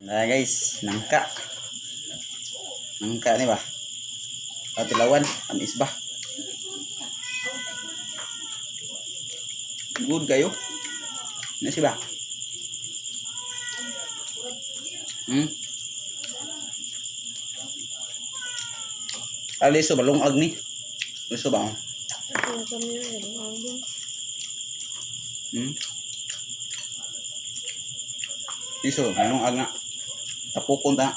Nah guys, nangka. Nangka nih bah. Patilawan, amis bah. Good kayo. Ini sih bah. Alis to balong ag ni. Gusto ba? Iso, balong ag na. Tapukon ta.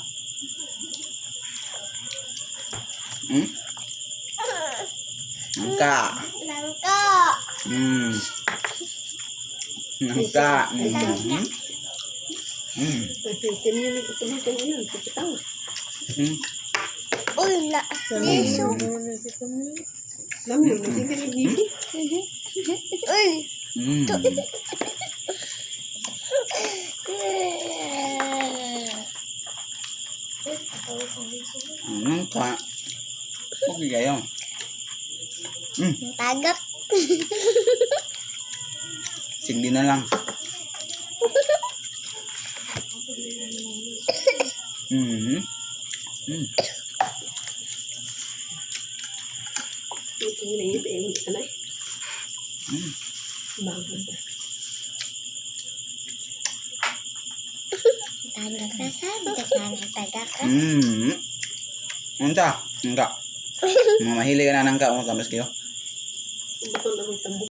Nangka. Nangka. Nangka. Uy, na. Iso. Uy. Nangka. Okay kayo. Tagak. Sigdi na lang. Tagak na saan? Tagak ka? Nangka. Nangka. Mamahili ka na nangka. Matamis kayo.